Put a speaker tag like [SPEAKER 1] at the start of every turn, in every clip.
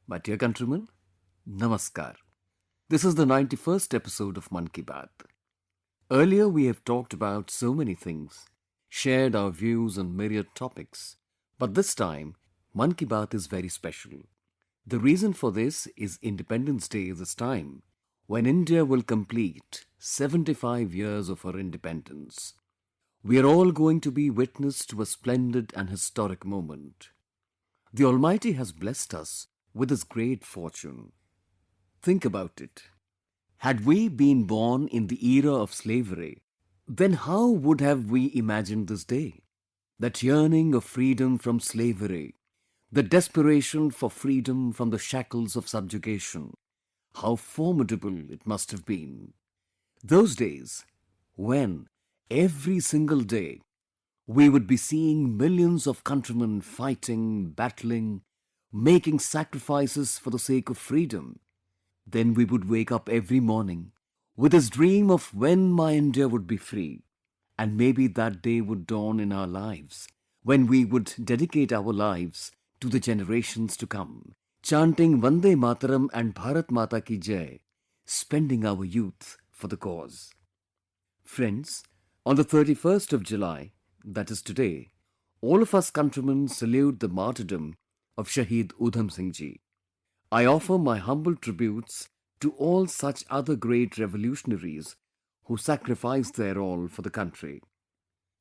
[SPEAKER 1] My dear countrymen, Namaskar. This is the 91st episode of Mann Ki Baat. Earlier we have talked about so many things, shared our views on myriad topics, but this time Mann Ki Baat is very special. The reason for this is Independence Day this time, when India will complete 75 years of her independence. We are all going to be witness to a splendid and historic moment. The Almighty has blessed us with this great fortune. Think about it. Had we been born in the era of slavery, then how would have we imagined this day? That yearning of freedom from slavery, the desperation for freedom from the shackles of subjugation, how formidable it must have been. Those days, when every single day we would be seeing millions of countrymen fighting, battling, making sacrifices for the sake of freedom. Then we would wake up every morning with this dream of when my India would be free. And maybe that day would dawn in our lives, when we would dedicate our lives to the generations to come, chanting Vande Mataram and Bharat Mata Ki Jai, spending our youth for the cause. Friends, on the 31st of July, that is today, all of us countrymen salute the martyrdom of Shahid Udam Singhji. I offer my humble tributes to all such other great revolutionaries who sacrificed their all for the country.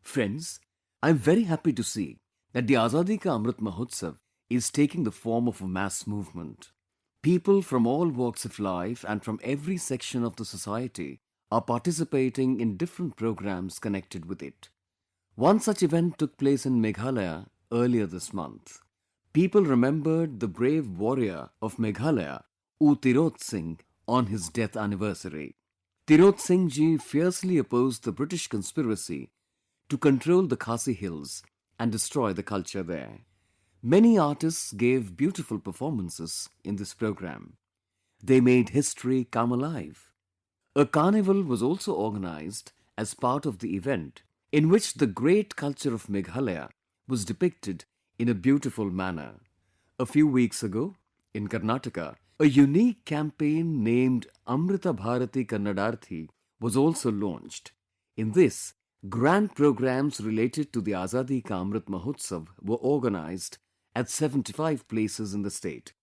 [SPEAKER 1] Friends, I am very happy to see that the Azadi Ka Amrit Mahotsav is taking the form of a mass movement. People from all walks of life and from every section of the society are participating in different programs connected with it. One such event took place in Meghalaya earlier this month. People remembered the brave warrior of Meghalaya, U Tirot Singh, on his death anniversary. Tirot Singh ji fiercely opposed the British conspiracy to control the Khasi Hills and destroy the culture there. Many artists gave beautiful performances in this program. They made history come alive. A carnival was also organized as part of the event, in which the great culture of Meghalaya was depicted in a beautiful manner. A few weeks ago, in Karnataka, a unique campaign named Amrita Bharati Kannadarthi was also launched. In this, grand programs related to the Azadi Ka Amrit Mahotsav were organized at 75 places in the state.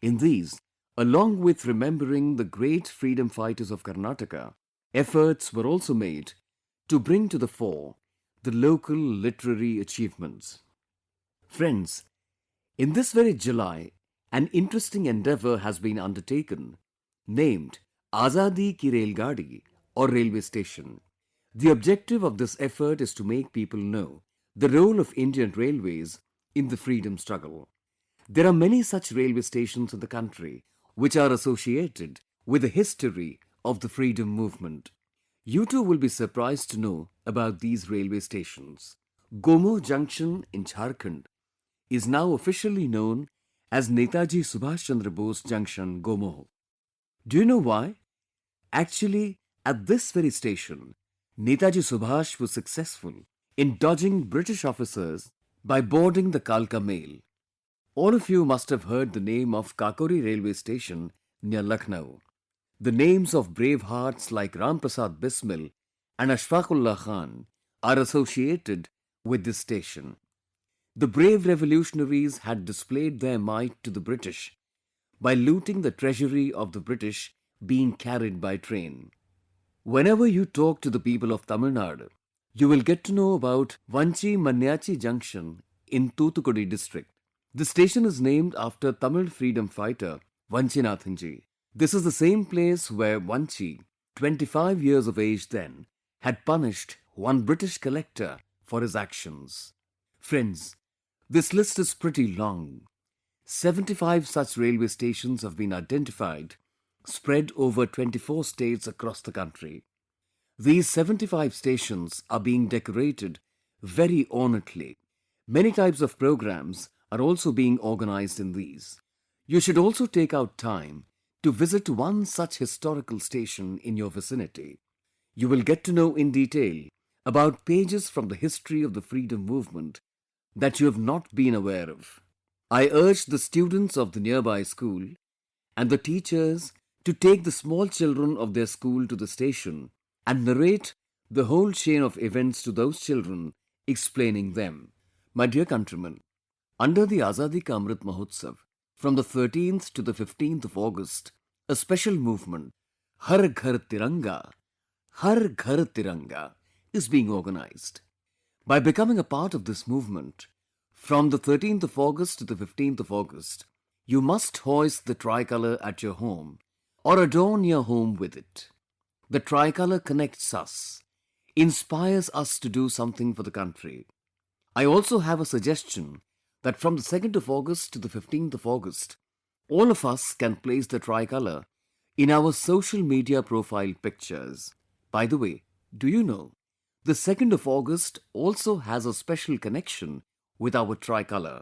[SPEAKER 1] In these, along with remembering the great freedom fighters of Karnataka, efforts were also made to bring to the fore the local literary achievements. Friends, in this very July, an interesting endeavor has been undertaken, named Azadi Ki Railgadi or Railway Station. The objective of this effort is to make people know the role of Indian Railways in the freedom struggle. There are many such railway stations in the country which are associated with the history of the freedom movement. You too will be surprised to know about these railway stations. Gomo Junction in Jharkhand is now officially known as Netaji Subhash Chandra Bose Junction, Gomo. Do you know why? Actually, at this very station, Netaji Subhash was successful in dodging British officers by boarding the Kalka Mail. All of you must have heard the name of Kakori Railway Station near Lucknow. The names of brave hearts like Ram Prasad Bismil and Ashfaqullah Khan are associated with this station. The brave revolutionaries had displayed their might to the British by looting the treasury of the British being carried by train. Whenever you talk to the people of Tamil Nadu, you will get to know about Vanchi Manyachi Junction in Thoothukudi district. The station is named after Tamil freedom fighter Vanchinathanji. This is the same place where Vanchi, 25 years of age then, had punished one British collector for his actions. Friends, this list is pretty long. 75 such railway stations have been identified, spread over 24 states across the country. These 75 stations are being decorated very ornately. Many types of programs are also being organized in these. You should also take out time to visit one such historical station in your vicinity. You will get to know in detail about pages from the history of the freedom movement that you have not been aware of. I urged the students of the nearby school and the teachers to take the small children of their school to the station and narrate the whole chain of events to those children, explaining them. My dear countrymen, under the Azadi Ka Amrit Mahotsav, from the 13th to the 15th of August, a special movement, Har Ghar Tiranga, Har Ghar Tiranga, is being organized. By becoming a part of this movement, from the 13th of August to the 15th of August, you must hoist the tricolour at your home or adorn your home with it. The tricolour connects us, inspires us to do something for the country. I also have a suggestion that from the 2nd of August to the 15th of August, all of us can place the tricolour in our social media profile pictures. By the way, do you know, the 2nd of August also has a special connection with our tricolour.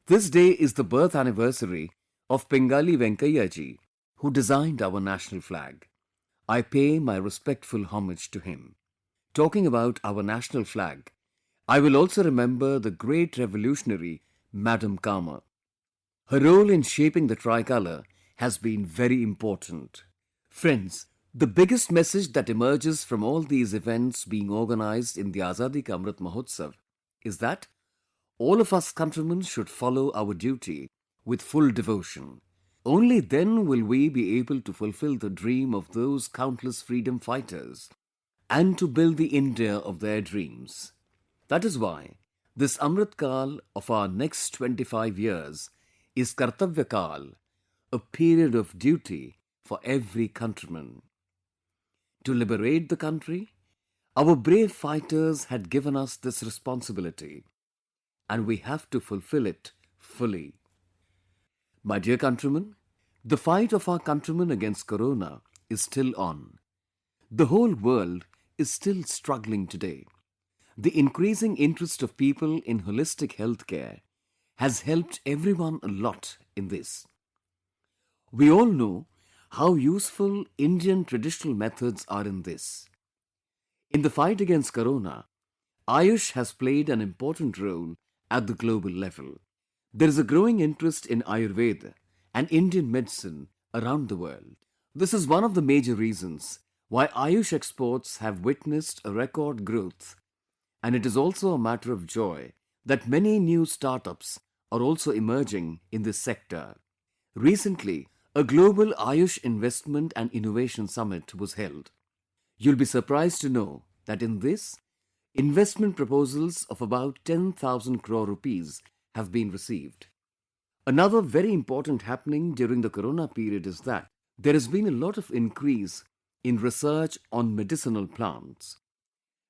[SPEAKER 1] This day is the birth anniversary of Pingali Venkaiah ji, who designed our national flag. I pay my respectful homage to him. Talking about our national flag, I will also remember the great revolutionary Madam Kama. Her role in shaping the tricolour has been very important. Friends, the biggest message that emerges from all these events being organized in the Azadi Ka Amrit Mahotsav is that all of us countrymen should follow our duty with full devotion. Only then will we be able to fulfill the dream of those countless freedom fighters and to build the India of their dreams. That is why this Amrit Kal of our next 25 years is Kartavya Kal, a period of duty for every countryman. To liberate the country, our brave fighters had given us this responsibility, and we have to fulfill it fully. My dear countrymen, the fight of our countrymen against Corona is still on. The whole world is still struggling today. The increasing interest of people in holistic healthcare has helped everyone a lot in this. We all know how useful Indian traditional methods are in this. In the fight against Corona, Ayush has played an important role at the global level. There is a growing interest in Ayurveda and Indian medicine around the world. This is one of the major reasons why Ayush exports have witnessed a record growth, and it is also a matter of joy that many new startups are also emerging in this sector. Recently, a global Ayush investment and innovation summit was held. You'll be surprised to know that in this, investment proposals of about 10,000 crore rupees have been received. Another very important happening during the Corona period is that there has been a lot of increase in research on medicinal plants.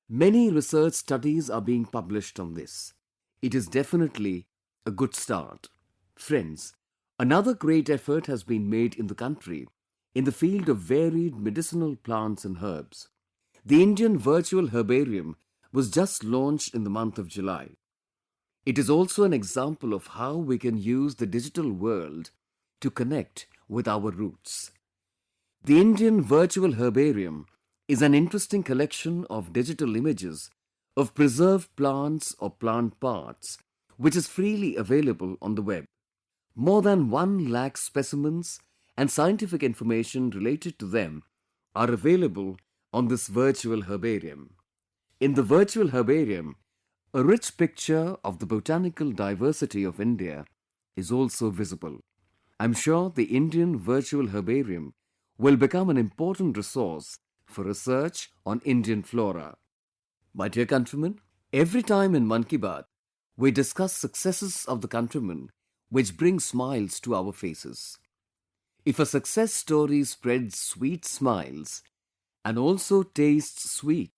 [SPEAKER 1] Many research studies are being published on this. It is definitely a good start. Friends, another great effort has been made in the country in the field of varied medicinal plants and herbs. The Indian Virtual Herbarium was just launched in the month of July. It is also an example of how we can use the digital world to connect with our roots. The Indian Virtual Herbarium is an interesting collection of digital images of preserved plants or plant parts, which is freely available on the web. More than 1 lakh specimens and scientific information related to them are available on this virtual herbarium. In the virtual herbarium, a rich picture of the botanical diversity of India is also visible. I'm sure the Indian Virtual Herbarium will become an important resource for research on Indian flora. My dear countrymen, every time in Mann Ki Baat, we discuss successes of the countrymen which bring smiles to our faces. If a success story spreads sweet smiles and also tastes sweet,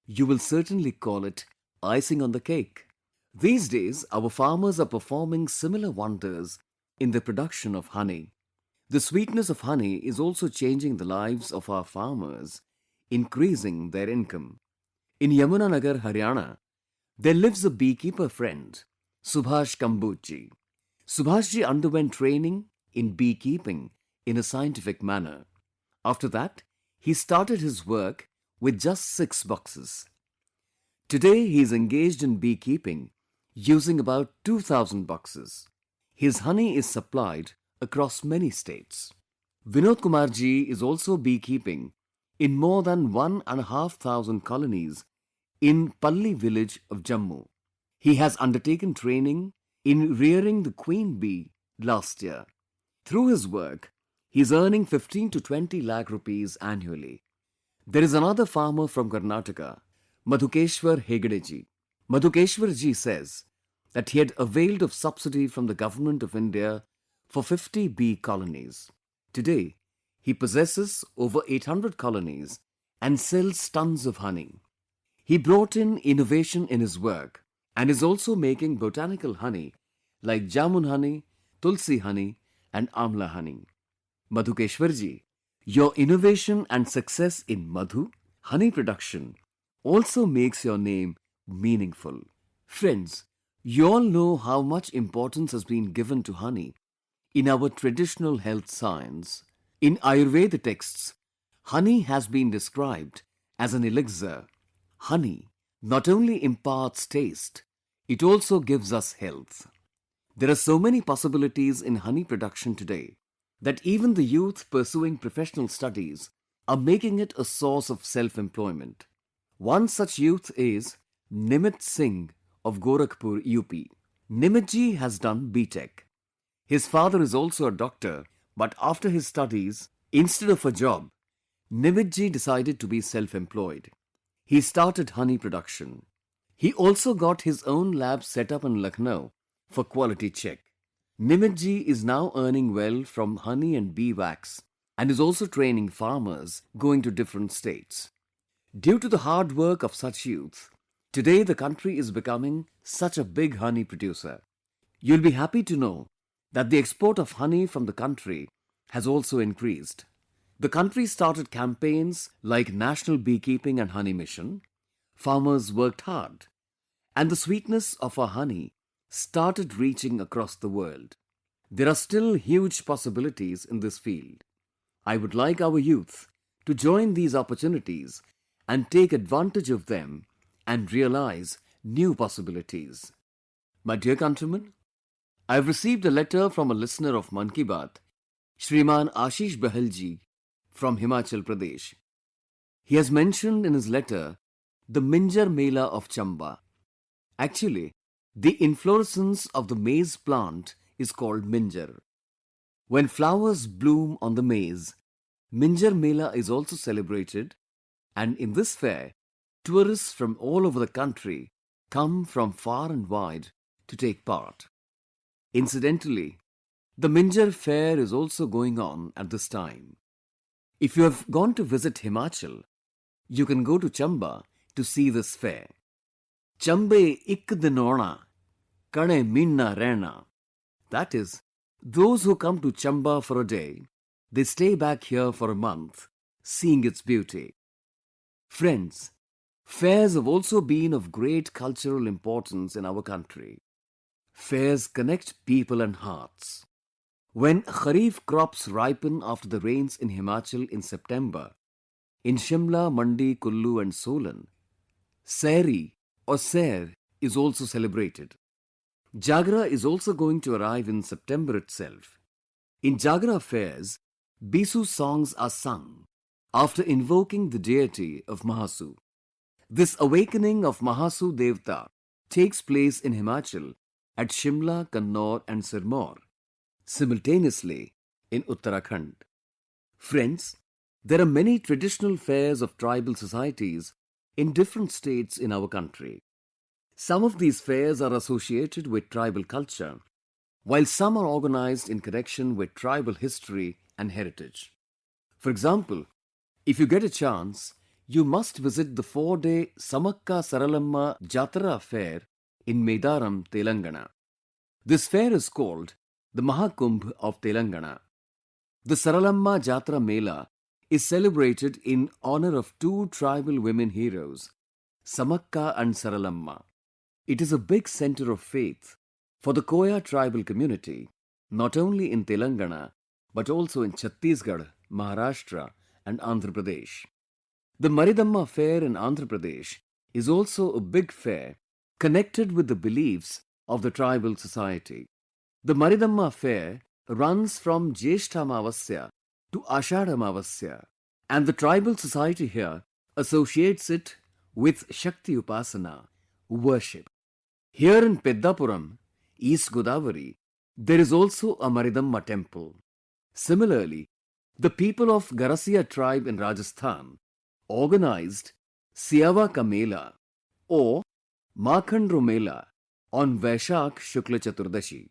[SPEAKER 1] you will certainly call it icing on the cake. These days, our farmers are performing similar wonders in the production of honey. The sweetness of honey is also changing the lives of our farmers, increasing their income. In Yamunanagar, Haryana, there lives a beekeeper friend, Subhash Kamboj. Subhash underwent training in beekeeping in a scientific manner. After that, he started his work with just 6 boxes. Today he is engaged in beekeeping using about 2,000 boxes. His honey is supplied across many states. Vinod Kumar ji is also beekeeping in more than 1,500 colonies in Palli village of Jammu. He has undertaken training in rearing the queen bee last year. Through his work, he is earning 15 to 20 lakh rupees annually. There is another farmer from Karnataka, Madhukeshwar Hegadeji. Madhukeshwar ji says that he had availed of subsidy from the government of India for 50 bee colonies. Today, he possesses over 800 colonies and sells tons of honey. He brought in innovation in his work and is also making botanical honey like jamun honey, tulsi honey and amla honey. Madhukeshwarji, your innovation and success in madhu, honey production, also makes your name meaningful. Friends, you all know how much importance has been given to honey in our traditional health science. In Ayurveda texts, honey has been described as an elixir. Honey not only imparts taste, it also gives us health. There are so many possibilities in honey production today that even the youth pursuing professional studies are making it a source of self-employment. One such youth is Nimit Singh of Gorakhpur, UP. Nimit ji has done B.Tech. His father is also a doctor, but after his studies, instead of a job, Nimit ji decided to be self-employed. He started honey production. He also got his own lab set up in Lucknow for quality check. Nimit ji is now earning well from honey and bee wax and is also training farmers going to different states. Due to the hard work of such youth, today the country is becoming such a big honey producer. You'll be happy to know that the export of honey from the country has also increased. The country started campaigns like National Beekeeping and Honey Mission. Farmers worked hard, and the sweetness of our honey started reaching across the world. There are still huge possibilities in this field. I would like our youth to join these opportunities and take advantage of them and realize new possibilities. My dear countrymen, I have received a letter from a listener of Mann Ki Baat, Shriman Ashish Bahal ji from Himachal Pradesh. He has mentioned in his letter the Minjar Mela of Chamba. Actually, the inflorescence of the maize plant is called Minjar. When flowers bloom on the maize, Minjar Mela is also celebrated, and in this fair, tourists from all over the country come from far and wide to take part. Incidentally, the Minjar fair is also going on at this time. If you have gone to visit Himachal, you can go to Chamba to see this fair. Chambe ik dinona, kane minna rena. That is, those who come to Chamba for a day, they stay back here for a month, seeing its beauty. Friends, fairs have also been of great cultural importance in our country. Fairs connect people and hearts. When Kharif crops ripen after the rains in Himachal in September, in Shimla, Mandi, Kullu and Solan, Sairi or Sair is also celebrated. Jagra is also going to arrive in September itself. In Jagra fairs, Bisu songs are sung after invoking the deity of Mahasu. This awakening of Mahasu Devta takes place in Himachal at Shimla, Kannauр and Sirmaur, simultaneously in Uttarakhand. Friends, there are many traditional fairs of tribal societies in different states in our country. Some of these fairs are associated with tribal culture, while some are organized in connection with tribal history and heritage. For example, if you get a chance, you must visit the 4-day Samakka Saralamma Jatara fair in Medaram, Telangana. This fair is called the Mahakumbh of Telangana. The Saralamma Jatra Mela is celebrated in honor of two tribal women heroes, Samakka and Saralamma. It is a big center of faith for the Koya tribal community, not only in Telangana, but also in Chhattisgarh, Maharashtra and Andhra Pradesh. The Maridamma fair in Andhra Pradesh is also a big fair connected with the beliefs of the tribal society. The Maridamma fair runs from Jyeshtamavasya to Ashadamavasya, and the tribal society here associates it with Shakti Upasana, worship. Here in Peddapuram, East Godavari, there is also a Maridamma temple. Similarly, the people of Garasiya tribe in Rajasthan organized Siyawa Ka Mela or Makhandro Mela on Vaishakh Shukla Chaturdashi.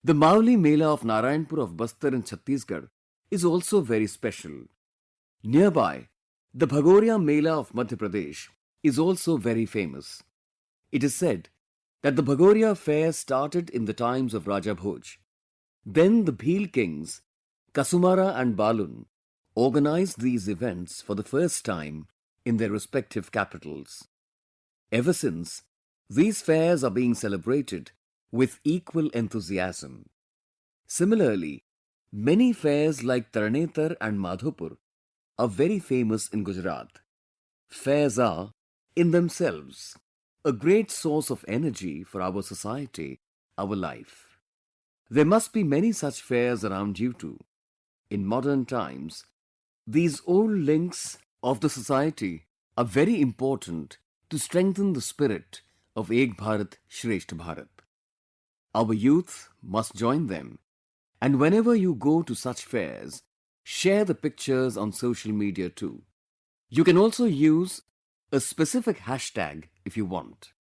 [SPEAKER 1] The Mauli Mela of Narayanpur of Bastar in Chhattisgarh is also very special. Nearby, the Bhagoria Mela of Madhya Pradesh is also very famous. It is said that the Bhagoria fair started in the times of Raja Bhoj. Then the Bhil kings, Kasumara and Balun, organized these events for the first time in their respective capitals. Ever since, these fairs are being celebrated with equal enthusiasm. Similarly, many fairs like Tarnetar and Madhopur are very famous in Gujarat. Fairs are, in themselves, a great source of energy for our society, our life. There must be many such fairs around you too. In modern times, these old links of the society are very important to strengthen the spirit of Ek Bharat Shreshtha Bharat. Our youth must join them, and whenever you go to such fairs, share the pictures on social media too. You can also use a specific hashtag if you want.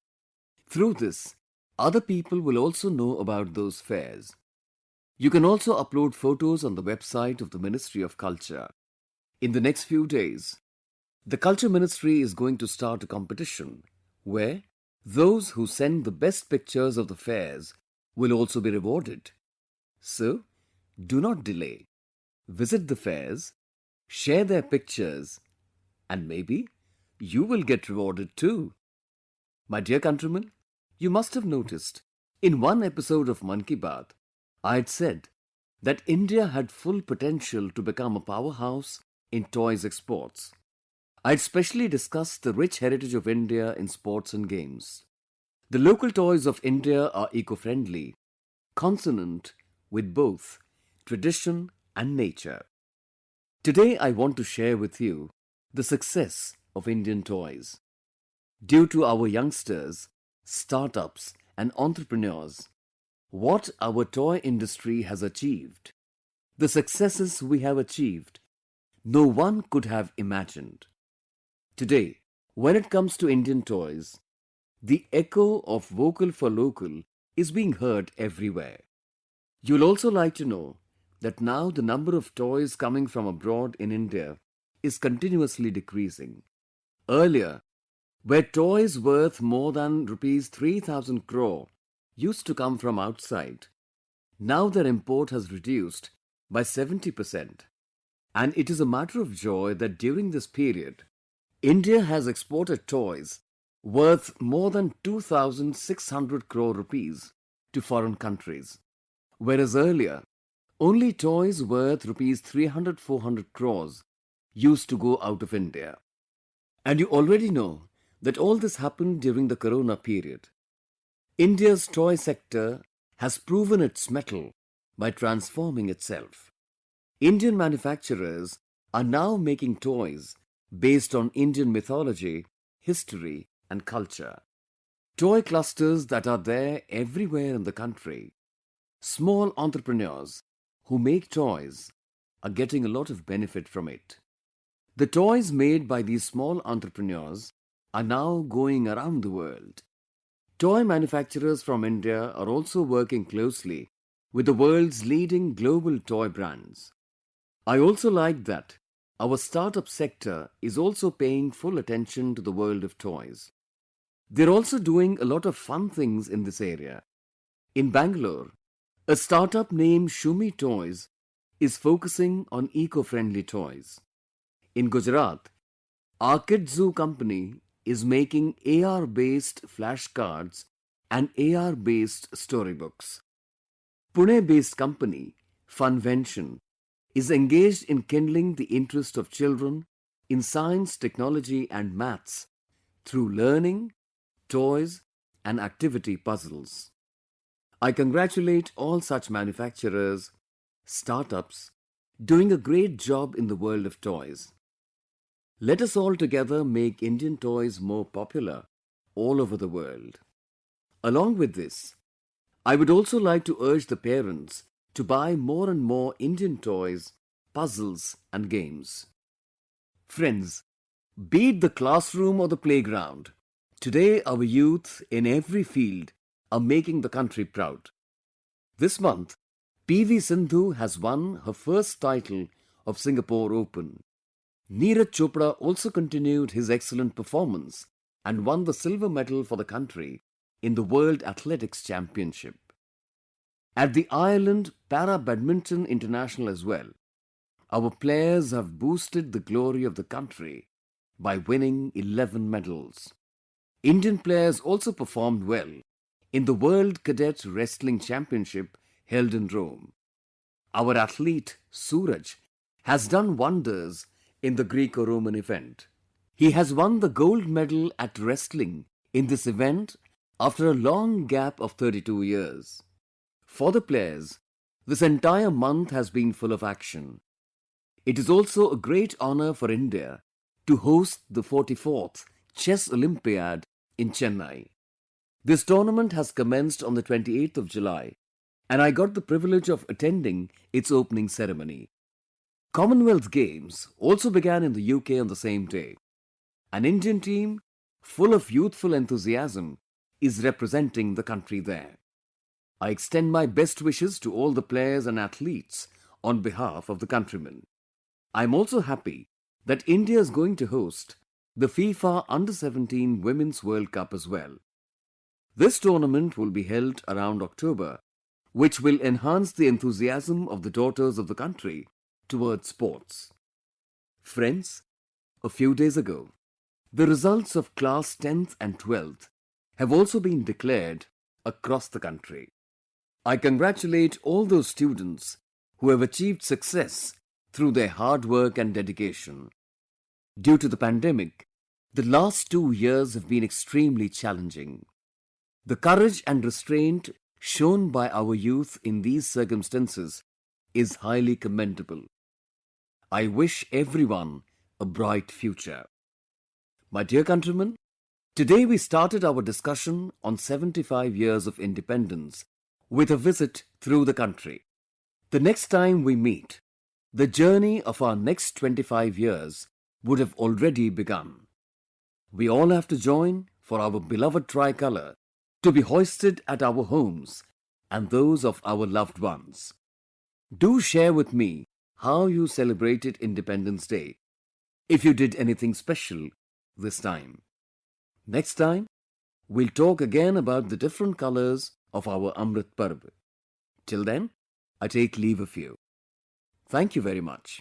[SPEAKER 1] Through this, other people will also know about those fairs. You can also upload photos on the website of the Ministry of Culture. In the next few days, the Culture Ministry is going to start a competition where those who send the best pictures of the fairs will also be rewarded. So, do not delay. Visit the fairs, share their pictures, and maybe you will get rewarded too. My dear countrymen, you must have noticed, in one episode of Mann Ki Baat, I had said that India had full potential to become a powerhouse in toys exports. I had specially discussed the rich heritage of India in sports and games. The local toys of India are eco-friendly, consonant with both tradition and nature. Today I want to share with you the success of Indian toys. Due to our youngsters, startups and entrepreneurs, what our toy industry has achieved, the successes we have achieved, no one could have imagined. Today, when it comes to Indian toys, the echo of vocal for local is being heard everywhere. You'll also like to know that now the number of toys coming from abroad in India is continuously decreasing. Earlier, where toys worth more than rupees 3,000 crore used to come from outside, now their import has reduced by 70%. And it is a matter of joy that during this period, India has exported toys worth more than 2,600 crore rupees to foreign countries, whereas earlier, only toys worth rupees 300-400 crores used to go out of India. And you already know that all this happened during the Corona period. India's toy sector has proven its mettle by transforming itself. Indian manufacturers are now making toys based on Indian mythology, history and culture. Toy clusters that are there everywhere in the country. Small entrepreneurs who make toys are getting a lot of benefit from it. The toys made by these small entrepreneurs are now going around the world. Toy manufacturers from India are also working closely with the world's leading global toy brands. I also like that our startup sector is also paying full attention to the world of toys. They're also doing a lot of fun things in this area. In Bangalore, a startup named Shumi Toys is focusing on eco-friendly toys. In Gujarat, Arkidzu company is making AR-based flashcards and AR-based storybooks. Pune-based company Funvention is engaged in kindling the interest of children in science, technology and maths through learning, toys and activity puzzles. I congratulate all such manufacturers, startups, doing a great job in the world of toys. Let us all together make Indian toys more popular all over the world. Along with this, I would also like to urge the parents to buy more and more Indian toys, puzzles and games. Friends, be it the classroom or the playground, today our youth in every field are making the country proud. This month, PV Sindhu has won her first title of Singapore Open. Neeraj Chopra also continued his excellent performance and won the silver medal for the country in the World Athletics Championship. At the Ireland Para Badminton International as well, our players have boosted the glory of the country by winning 11 medals. Indian players also performed well in the World Cadet Wrestling Championship held in Rome. Our athlete Suraj has done wonders in the Greco-Roman event. He has won the gold medal at wrestling in this event after a long gap of 32 years. For the players, this entire month has been full of action. It is also a great honor for India to host the 44th Chess Olympiad in Chennai. This tournament has commenced on the 28th of July, and I got the privilege of attending its opening ceremony. Commonwealth Games also began in the UK on the same day. An Indian team, full of youthful enthusiasm, is representing the country there. I extend my best wishes to all the players and athletes on behalf of the countrymen. I am also happy that India is going to host the FIFA Under-17 Women's World Cup as well. This tournament will be held around October, which will enhance the enthusiasm of the daughters of the country towards sports. Friends, a few days ago, the results of class 10th and 12th have also been declared across the country. I congratulate all those students who have achieved success through their hard work and dedication. Due to the pandemic, the last 2 years have been extremely challenging. The courage and restraint shown by our youth in these circumstances is highly commendable. I wish everyone a bright future. My dear countrymen, today we started our discussion on 75 years of independence with a visit through the country. The next time we meet, the journey of our next 25 years would have already begun. We all have to join for our beloved tricolour to be hoisted at our homes and those of our loved ones. Do share with me how you celebrated Independence Day, if you did anything special this time. Next time, we'll talk again about the different colours of our Amrit Parv. Till then, I take leave of you. Thank you very much.